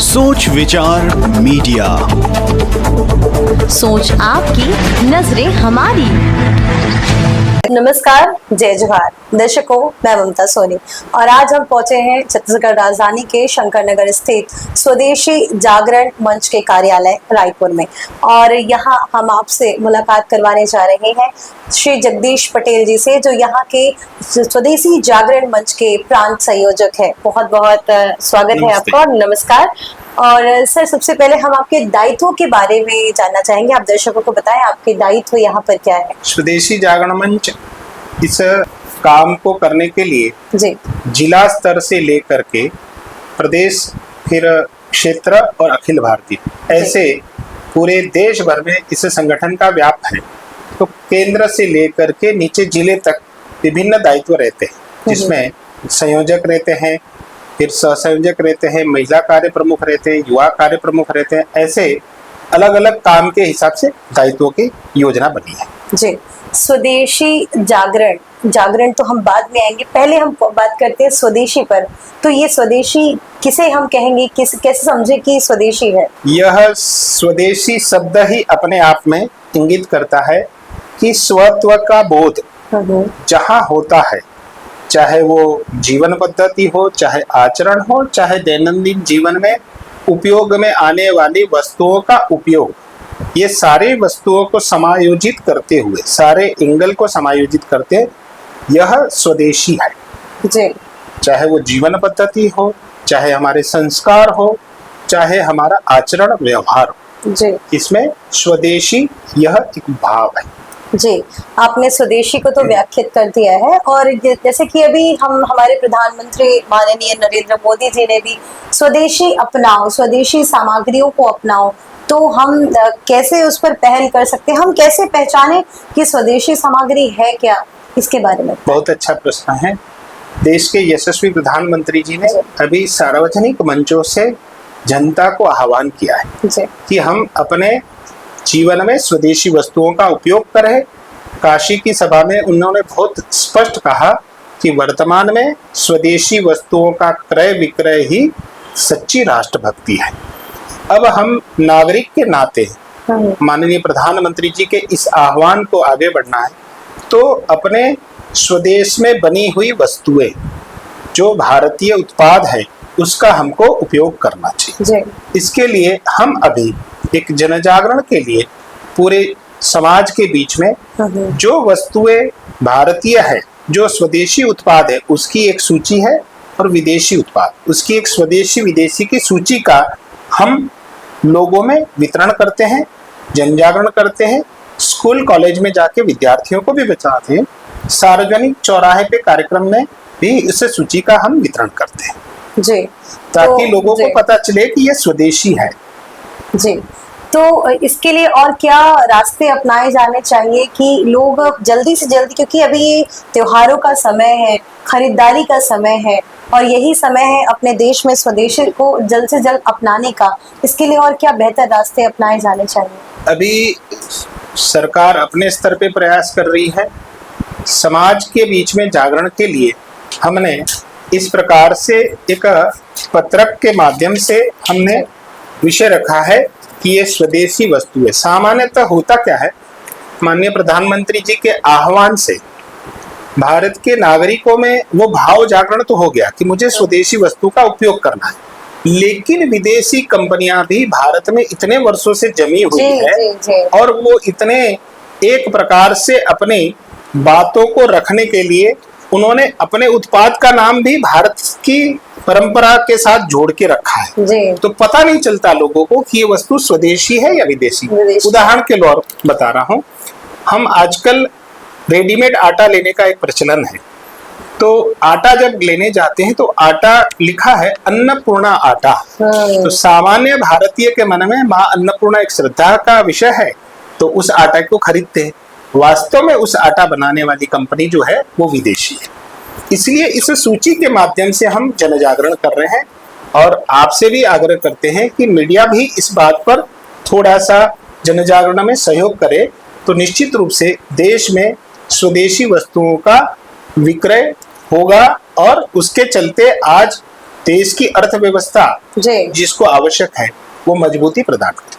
सोच विचार मीडिया, सोच आपकी, नजरें हमारी। नमस्कार, जय जोहार दर्शकों, मैं ममता सोनी और आज हम पहुंचे हैं छत्तीसगढ़ राजधानी के शंकर नगर स्थित स्वदेशी जागरण मंच के कार्यालय रायपुर में। और यहां हम आपसे मुलाकात करवाने जा रहे हैं श्री जगदीश पटेल जी से, जो यहाँ के स्वदेशी जागरण मंच के प्रांत संयोजक है। बहुत बहुत स्वागत है आपका और नमस्कार। और सर, सबसे पहले हम आपके दायित्वों के बारे में जानना चाहेंगे। आप दर्शकों को बताएं आपके दायित्व यहाँ पर क्या है। स्वदेशी जागरण मंच इस काम को करने के लिए जी, जिला स्तर से लेकर के प्रदेश, फिर क्षेत्र और अखिल भारतीय, ऐसे पूरे देश भर में इस संगठन का व्याप है। तो केंद्र से लेकर के नीचे जिले तक विभिन्न दायित्व रहते हैं, जिसमें संयोजक रहते हैं, फिर सह संयोजक रहते हैं, महिला कार्य प्रमुख रहते हैं, युवा कार्य प्रमुख रहते हैं। ऐसे अलग अलग काम के हिसाब से दायित्वों की योजना बनी है। जी, स्वदेशी जागरण तो हम बाद में आएंगे, पहले हम बात करते हैं स्वदेशी पर। तो ये स्वदेशी किसे हम कहेंगे, कैसे समझे कि स्वदेशी है? यह स्वदेशी शब्द ही अपने आप में इंगित करता है कि स्वत्व का बोध जहाँ होता है, चाहे वो जीवन पद्धति हो, चाहे आचरण हो, चाहे दैनंदिन जीवन में उपयोग में आने वाली वस्तुओं का उपयोग, ये सारी वस्तुओं को समायोजित करते हुए, सारे एंगल को समायोजित करते, यह स्वदेशी है। जी, चाहे वो जीवन पद्धति हो, चाहे हमारे संस्कार हो, चाहे हमारा आचरण व्यवहार हो, जी, इसमें स्वदेशी यह एक भाव है। जी, आपने स्वदेशी को तो व्याख्यात कर दिया है। और जैसे कि अभी हमारे प्रधानमंत्री माननीय नरेंद्र मोदी जी ने भी स्वदेशी अपनाओ, स्वदेशी सामग्रियों को अपनाओ, तो हम कैसे उस पर पहल कर सकते हैं? हम कैसे पहचाने कि स्वदेशी सामग्री है क्या? इसके बारे में बहुत अच्छा प्रश्न है। देश के यशस्वी प्रधानमंत्री जी ने अभी सार्वजनिक मंचों से जनता को आह्वान किया है कि हम अपने जीवन में स्वदेशी वस्तुओं का उपयोग करें। काशी की सभा में उन्होंने बहुत स्पष्ट कहा कि वर्तमान में स्वदेशी वस्तुओं का क्रय विक्रय ही सच्ची राष्ट्रभक्ति है। अब हम नागरिक के नाते माननीय प्रधानमंत्री जी के इस आह्वान को आगे बढ़ना है, तो अपने स्वदेश में बनी हुई वस्तुएं, जो भारतीय उत्पाद है, उसका हमको उपयोग करना चाहिए। इसके लिए हम अभी एक जनजागरण के लिए पूरे समाज के बीच में जो वस्तुएं भारतीय है, जो स्वदेशी उत्पाद है, उसकी एक सूची है, और विदेशी उत्पाद, उसकी एक स्वदेशी विदेशी की सूची का हम लोगों में वितरण करते हैं, जनजागरण करते हैं, स्कूल कॉलेज में जाके विद्यार्थियों को भी बताते हैं, सार्वजनिक चौराहे पे कार्यक्रम में भी इस सूची का हम वितरण करते हैं जी, ताकि लोगों को पता चले कि ये स्वदेशी है। जी, तो इसके लिए और क्या रास्ते अपनाए जाने चाहिए कि लोग जल्दी से जल्दी, क्योंकि अभी ये त्योहारों का समय है, खरीदारी का समय है, और यही समय है अपने देश में स्वदेशी को जल्द से जल्द अपनाने का, इसके लिए और क्या बेहतर रास्ते अपनाए जाने चाहिए? अभी सरकार अपने स्तर पे प्रयास कर रही है। समाज के बीच में जागरण के लिए हमने इस प्रकार से एक पत्रक के माध्यम से हमने विषय रखा है कि ये स्वदेशी वस्तु है। सामान्यतः होता क्या है, माननीय प्रधानमंत्री जी के आह्वान से भारत के नागरिकों में वो भाव जागरण तो हो गया कि मुझे स्वदेशी वस्तु का उपयोग करना है, लेकिन विदेशी कंपनियां भी भारत में इतने वर्षों से जमी हुई है और वो इतने एक प्रकार से अपनी बातों को रखने के लिए उन्होंने अपने उत्पाद का नाम भी भारत की परंपरा के साथ जोड़ के रखा है। तो पता नहीं चलता लोगों को कि ये वस्तु स्वदेशी है या विदेशी। उदाहरण के तौर बता रहा हूँ, हम आजकल रेडीमेड आटा लेने का एक प्रचलन है। तो आटा जब लेने जाते हैं तो आटा लिखा है अन्नपूर्णा आटा। तो सामान्य भारतीय के मन में माँ अन्नपूर्णा एक श्रद्धा का विषय है, तो उस आटा को खरीदते हैं। वास्तव में उस आटा बनाने वाली कंपनी जो है वो विदेशी है। इसलिए इस सूची के माध्यम से हम जनजागरण कर रहे हैं और आपसे भी आग्रह करते हैं कि मीडिया भी इस बात पर थोड़ा सा जनजागरण में सहयोग करे, तो निश्चित रूप से देश में स्वदेशी वस्तुओं का विक्रय होगा और उसके चलते आज देश की अर्थव्यवस्था जी जिसको आवश्यक है वो मजबूती प्रदान करती है।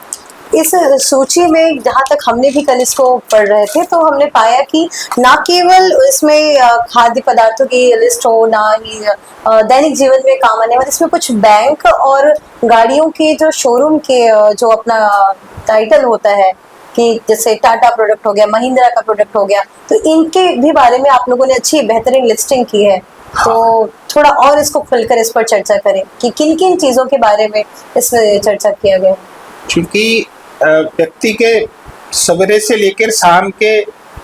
इस सूची में जहाँ तक हमने भी कल इसको पढ़ रहे थे तो हमने पाया कि ना केवल इसमें खाद्य पदार्थों की लिस्ट हो, ना ही दैनिक जीवन में काम आने वाले, इसमें कुछ बैंक और गाड़ियों के जो शोरूम के जो अपना टाइटल होता है कि जैसे टाटा प्रोडक्ट हो गया, महिंद्रा का प्रोडक्ट हो गया, तो इनके भी बारे में आप लोगों ने अच्छी बेहतरीन लिस्टिंग की है। तो थोड़ा और इसको खुलकर इस पर चर्चा करें कि किन किन चीजों के बारे में इसमें चर्चा किया गया। क्योंकि व्यक्ति के सवेरे से लेकर शाम के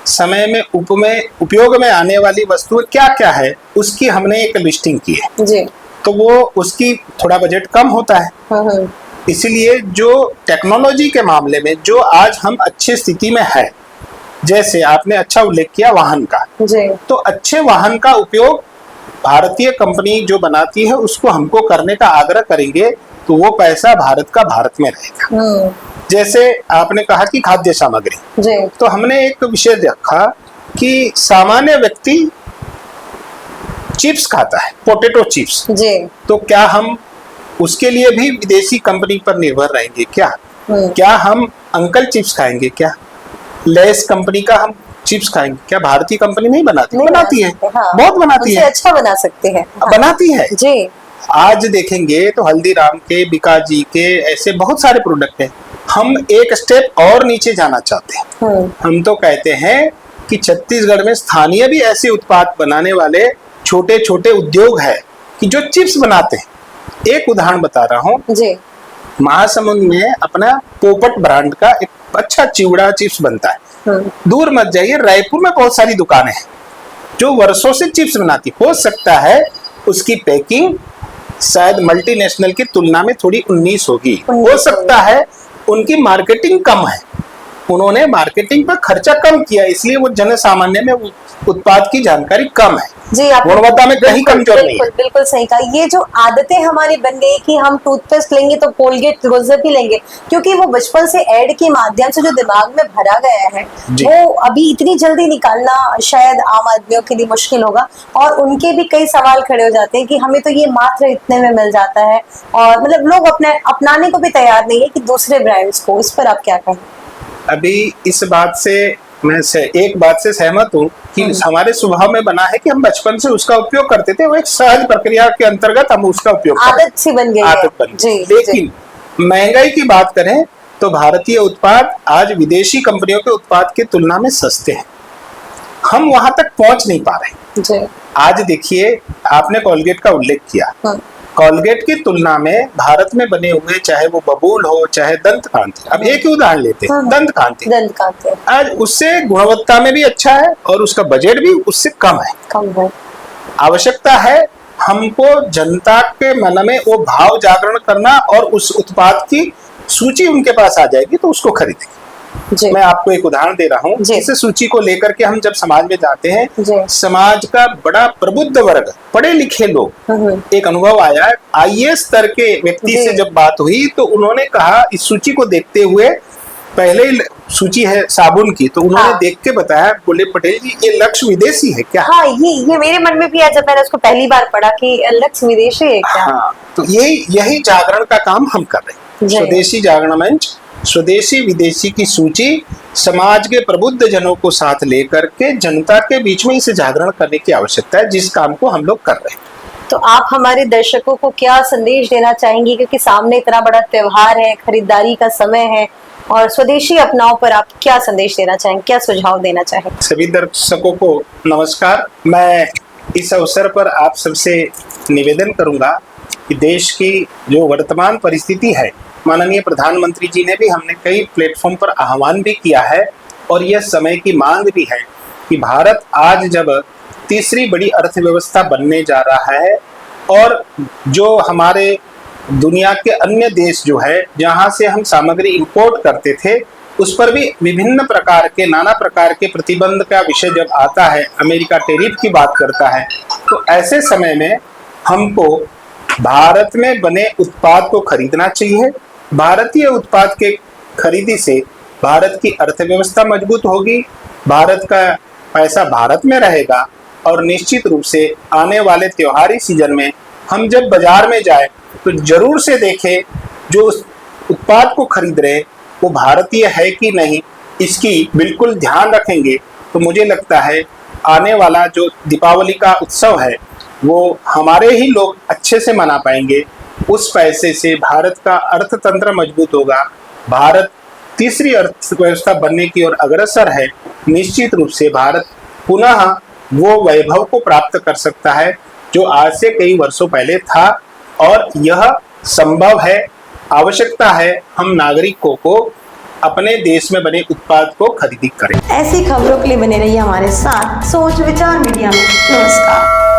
समय में उपयोग में आने वाली वस्तुएं क्या क्या है उसकी हमने एक लिस्टिंग की है जी। तो वो उसकी थोड़ा बजट कम होता है। इसलिए जो टेक्नोलॉजी के मामले में जो आज हम अच्छी स्थिति में है, जैसे आपने अच्छा उल्लेख किया वाहन का जी। तो अच्छे वाहन का उपयोग भारतीय कंपनी जो बनाती है उसको हमको करने का आग्रह करेंगे तो वो पैसा भारत का भारत में रहेगा। जैसे आपने कहा कि खाद्य सामग्री जी। तो हमने एक विषय रखा कि सामान्य व्यक्ति चिप्स खाता है, पोटैटो चिप्स जी। तो क्या हम उसके लिए भी विदेशी कंपनी पर निर्भर रहेंगे क्या? क्या हम अंकल चिप्स खाएंगे क्या? लेस कंपनी का हम चिप्स खाएंगे क्या? भारतीय कंपनी नहीं बनाती, बनाती है, हाँ, बहुत बनाती है, अच्छा बना सकते हैं, हाँ, बनाती है जी। आज देखेंगे तो हल्दीराम के, बिकाजी के, ऐसे बहुत सारे प्रोडक्ट हैं। हम एक स्टेप और नीचे जाना चाहते हैं। हम तो कहते हैं कि छत्तीसगढ़ में स्थानीय भी ऐसे उत्पाद बनाने वाले छोटे छोटे उद्योग है कि जो चिप्स बनाते हैं। एक उदाहरण बता रहा हूँ जी। महासमुंद में अपना पोपट ब्रांड का एक अच्छा चिवड़ा चिप्स बनता है। दूर मत जाइए, रायपुर में बहुत सारी दुकानें हैं जो वर्षों से चिप्स बनाती। हो सकता है उसकी पैकिंग शायद मल्टीनेशनल की तुलना में थोड़ी 19 होगी, हो सकता है उनकी मार्केटिंग कम है, उन्होंने मार्केटिंग पर खर्चा कम किया इसलिए वो जन सामान्य में उत्पाद की जानकारी कम है जी। आप गुणवत्ता में कहीं कमजोर नहीं है। बिल्कुल सही कहा। ये जो आदतें हमारी बन गई कि हम टूथपेस्ट लेंगे तो कोलगेट रोजर भी लेंगे, क्योंकि वो बचपन से ऐड के माध्यम से जो दिमाग में भरा गया है वो अभी इतनी जल्दी निकालना शायद आम आदमियों के लिए मुश्किल होगा। और उनके भी कई सवाल खड़े हो जाते हैं कि हमें तो ये मात्र इतने में मिल जाता है, और मतलब लोग अपनाने को भी तैयार नहीं है कि दूसरे ब्रांड्स को। इस पर आप क्या कहें? अभी इस बात से मैं एक बात से सहमत हूँ कि हमारे स्वभाव में बना है कि हम बचपन से उसका उपयोग करते थे, वो एक सहज प्रक्रिया के अंतर्गत हम उसका उपयोग आदत सी बन गई है। आदत बन गई। लेकिन महंगाई की बात करें तो भारतीय उत्पाद आज विदेशी कंपनियों के उत्पाद की तुलना में सस्ते हैं, हम वहां तक पहुंच नहीं पा रहे जी। आज देखिए आपने कोलगेट का उल्लेख किया, कोलगेट की तुलना में भारत में बने हुए चाहे वो बबूल हो चाहे दंत कांति, अब एक ही उदाहरण लेते हैं, दंत कांति आज उससे गुणवत्ता में भी अच्छा है और उसका बजट भी उससे कम है। आवश्यकता है हमको जनता के मन में वो भाव जागरण करना और उस उत्पाद की सूची उनके पास आ जाएगी तो उसको खरीदेंगे। मैं आपको एक उदाहरण दे रहा हूँ, इस सूची को लेकर के हम जब समाज में जाते हैं, समाज का बड़ा प्रबुद्ध वर्ग, पढ़े लिखे लोग, एक अनुभव आया आईएएस स्तर के व्यक्ति से जब बात हुई तो उन्होंने कहा इस सूची को देखते हुए, पहले सूची है साबुन की तो उन्होंने देख के बताया, बोले पटेल जी ये लक्ष्य विदेशी है क्या? हाँ, ये मेरे मन में भी आया जब मैंने उसको पहली बार पढ़ा कि लक्ष्य विदेशी है क्या? हाँ, तो यही जागरण का काम हम कर रहे हैं। स्वदेशी जागरण मंच स्वदेशी विदेशी की सूची समाज के प्रबुद्ध जनों को साथ लेकर के जनता के बीच में इसे जागरण करने की आवश्यकता है, जिस काम को हम लोग कर रहे हैं। तो आप हमारे दर्शकों को क्या संदेश देना चाहेंगे, क्योंकि सामने इतना बड़ा त्योहार है, खरीदारी का समय है, और स्वदेशी अपनाओ पर आप क्या संदेश देना चाहेंगे, क्या सुझाव देना चाहेंगे? सभी दर्शकों को नमस्कार। मैं इस अवसर पर आप सबसे निवेदन करूंगा कि देश की जो वर्तमान परिस्थिति है, माननीय प्रधानमंत्री जी ने भी हमने कई प्लेटफॉर्म पर आह्वान भी किया है और यह समय की मांग भी है कि भारत आज जब तीसरी बड़ी अर्थव्यवस्था बनने जा रहा है और जो हमारे दुनिया के अन्य देश जो है जहां से हम सामग्री इंपोर्ट करते थे उस पर भी विभिन्न प्रकार के नाना प्रकार के प्रतिबंध का विषय जब आता है, अमेरिका टैरिफ की बात करता है, तो ऐसे समय में हमको भारत में बने उत्पाद को खरीदना चाहिए। भारतीय उत्पाद के खरीदी से भारत की अर्थव्यवस्था मजबूत होगी, भारत का पैसा भारत में रहेगा और निश्चित रूप से आने वाले त्योहारी सीजन में हम जब बाजार में जाए तो जरूर से देखें जो उस उत्पाद को खरीद रहे वो भारतीय है कि नहीं, इसकी बिल्कुल ध्यान रखेंगे तो मुझे लगता है आने वाला जो दीपावली का उत्सव है वो हमारे ही लोग अच्छे से मना पाएंगे। उस पैसे से भारत का अर्थतंत्र मजबूत होगा, भारत तीसरी अर्थव्यवस्था बनने की ओर अग्रसर है। निश्चित रूप से भारत पुनः वो वैभव को प्राप्त कर सकता है जो आज से कई वर्षों पहले था, और यह संभव है। आवश्यकता है हम नागरिकों को अपने देश में बने उत्पाद को खरीदी करें। ऐसी खबरों के लिए बने रहिए हमारे साथ सोच विचार मीडिया में। नमस्कार।